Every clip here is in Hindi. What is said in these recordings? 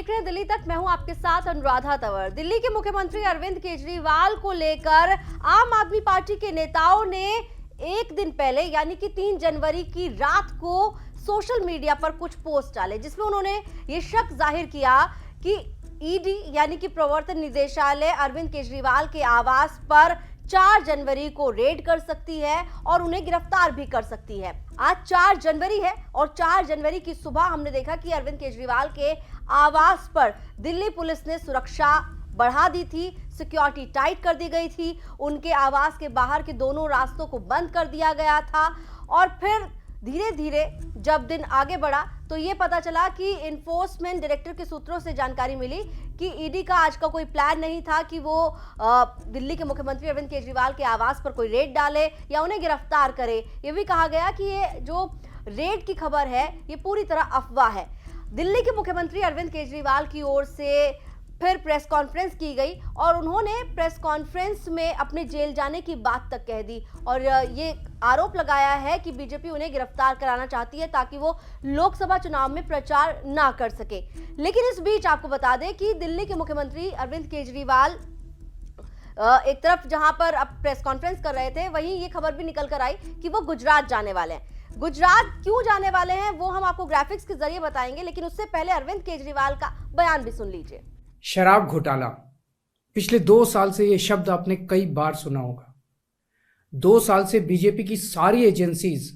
रहे हैं दिल्ली तक। मैं हूं आपके साथ अनुराधा तंवर। दिल्ली के मुख्यमंत्री अरविंद केजरीवाल को लेकर आम आदमी पार्टी के नेताओं ने एक दिन पहले यानी कि 3 जनवरी की रात को सोशल मीडिया पर कुछ पोस्ट डाले, जिसमें उन्होंने ये शक जाहिर किया कि ईडी यानी कि प्रवर्तन निदेशालय अरविंद केजरीवाल के आवास पर 4 जनवरी को रेड कर सकती है और उन्हें गिरफ्तार भी कर सकती है। आज 4 जनवरी है और 4 जनवरी की सुबह हमने देखा कि अरविंद केजरीवाल के आवास पर दिल्ली पुलिस ने सुरक्षा बढ़ा दी थी, सिक्योरिटी टाइट कर दी गई थी। उनके आवास के बाहर के दोनों रास्तों को बंद कर दिया गया था और फिर धीरे धीरे जब दिन आगे बढ़ा तो ये पता चला कि इन्फोर्समेंट डायरेक्टर के सूत्रों से जानकारी मिली कि ईडी का आज का कोई प्लान नहीं था कि वो दिल्ली के मुख्यमंत्री अरविंद केजरीवाल के आवास पर कोई रेड डाले या उन्हें गिरफ्तार करे। ये भी कहा गया कि ये जो रेड की खबर है ये पूरी तरह अफवाह है। दिल्ली के मुख्यमंत्री अरविंद केजरीवाल की ओर से फिर प्रेस कॉन्फ्रेंस की गई और उन्होंने प्रेस कॉन्फ्रेंस में अपने जेल जाने की बात तक कह दी और ये आरोप लगाया है कि बीजेपी उन्हें गिरफ्तार कराना चाहती है ताकि वो लोकसभा चुनाव में प्रचार ना कर सके। लेकिन इस बीच आपको बता दें कि दिल्ली के मुख्यमंत्री अरविंद केजरीवाल एक तरफ जहां पर अब प्रेस कॉन्फ्रेंस कर रहे थे, वहीं ये खबर भी निकल कर आई कि वो गुजरात जाने वाले हैं। गुजरात क्यों जाने वाले हैं वो हम आपको ग्राफिक्स के जरिए बताएंगे, लेकिन उससे पहले अरविंद केजरीवाल का बयान भी सुन लीजिए। शराब घोटाला, पिछले 2 साल से यह शब्द आपने कई बार सुना होगा। 2 साल से बीजेपी की सारी एजेंसीज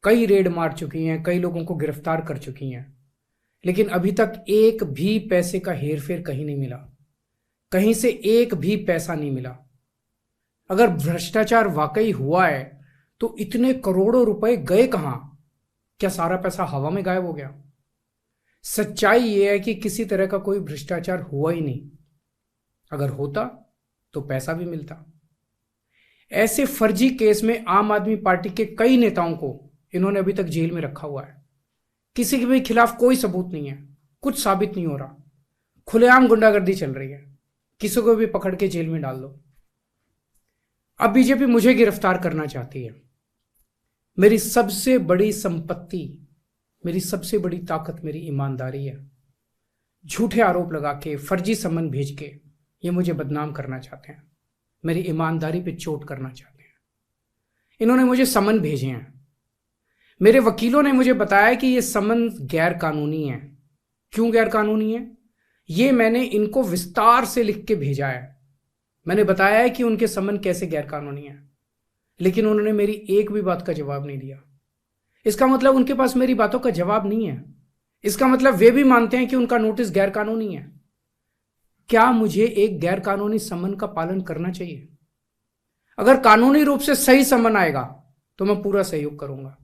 कई रेड मार चुकी हैं, कई लोगों को गिरफ्तार कर चुकी हैं, लेकिन अभी तक एक भी पैसे का हेरफेर कहीं नहीं मिला, कहीं से एक भी पैसा नहीं मिला। अगर भ्रष्टाचार वाकई हुआ है तो इतने करोड़ों रुपए गए कहां? क्या सारा पैसा हवा में गायब हो गया? सच्चाई यह है कि किसी तरह का कोई भ्रष्टाचार हुआ ही नहीं। अगर होता तो पैसा भी मिलता। ऐसे फर्जी केस में आम आदमी पार्टी के कई नेताओं को इन्होंने अभी तक जेल में रखा हुआ है। किसी के भी खिलाफ कोई सबूत नहीं है, कुछ साबित नहीं हो रहा, खुलेआम गुंडागर्दी चल रही है, किसी को भी पकड़ के जेल में डाल दो। अब बीजेपी मुझे गिरफ्तार करना चाहती है। मेरी सबसे बड़ी संपत्ति, मेरी सबसे बड़ी ताकत मेरी ईमानदारी है। झूठे आरोप लगा के, फर्जी सम्मन भेज के ये मुझे बदनाम करना चाहते हैं, मेरी ईमानदारी पे चोट करना चाहते हैं। इन्होंने मुझे सम्मन भेजे हैं। मेरे वकीलों ने मुझे बताया कि ये सम्मन गैर कानूनी है। क्यों गैर कानूनी है? ये मैंने इनको विस्तार से लिख के भेजा है। मैंने बताया है कि उनके सम्मन कैसे गैर कानूनी है, लेकिन उन्होंने मेरी एक भी बात का जवाब नहीं दिया। इसका मतलब उनके पास मेरी बातों का जवाब नहीं है। इसका मतलब वे भी मानते हैं कि उनका नोटिस गैर कानूनी है। क्या मुझे एक गैर कानूनी सम्मन का पालन करना चाहिए? अगर कानूनी रूप से सही सम्मन आएगा तो मैं पूरा सहयोग करूंगा।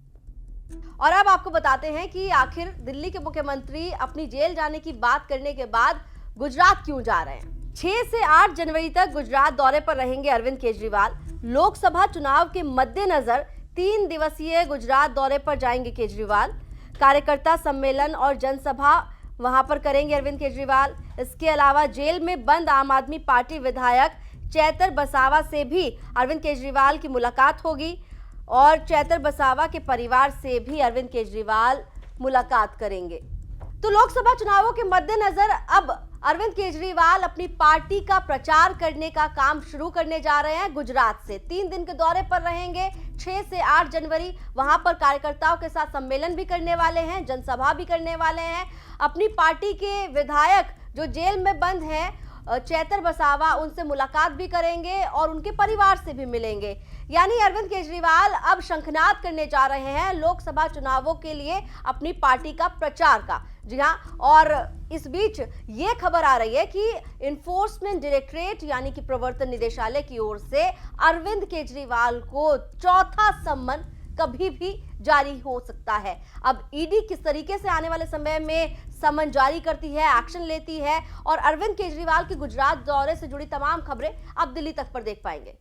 और अब आपको बताते हैं कि आखिर दिल्ली के मुख्यमंत्री अपनी जेल जाने की बात करने के बाद गुजरात क्यों जा रहे हैं। 6 से 8 जनवरी तक गुजरात दौरे पर रहेंगे अरविंद केजरीवाल। लोकसभा चुनाव के मद्देनजर 3 दिवसीय गुजरात दौरे पर जाएंगे केजरीवाल। कार्यकर्ता सम्मेलन और जनसभा वहां पर करेंगे अरविंद केजरीवाल। इसके अलावा जेल में बंद आम आदमी पार्टी विधायक चैतर बसावा से भी अरविंद केजरीवाल की मुलाकात होगी और चैतर बसावा के परिवार से भी अरविंद केजरीवाल मुलाकात करेंगे। तो लोकसभा चुनावों के मद्देनजर अब अरविंद केजरीवाल अपनी पार्टी का प्रचार करने का काम शुरू करने जा रहे हैं। गुजरात से 3 दिन के दौरे पर रहेंगे। 6 से 8 जनवरी वहां पर कार्यकर्ताओं के साथ सम्मेलन भी करने वाले हैं, जनसभा भी करने वाले हैं। अपनी पार्टी के विधायक जो जेल में बंद हैं चैतर बसावा, उनसे मुलाकात भी करेंगे और उनके परिवार से भी मिलेंगे। यानी अरविंद केजरीवाल अब शंखनाद करने जा रहे हैं लोकसभा चुनावों के लिए अपनी पार्टी का प्रचार का। जी हाँ, और इस बीच ये खबर आ रही है कि इन्फोर्समेंट डायरेक्टरेट यानी कि प्रवर्तन निदेशालय की ओर से अरविंद केजरीवाल को चौथा सम्मन कभी भी जारी हो सकता है। अब ईडी किस तरीके से आने वाले समय में सम्मन जारी करती है, एक्शन लेती है और अरविंद केजरीवाल के गुजरात दौरे से जुड़ी तमाम खबरें आप दिल्ली तक पर देख पाएंगे।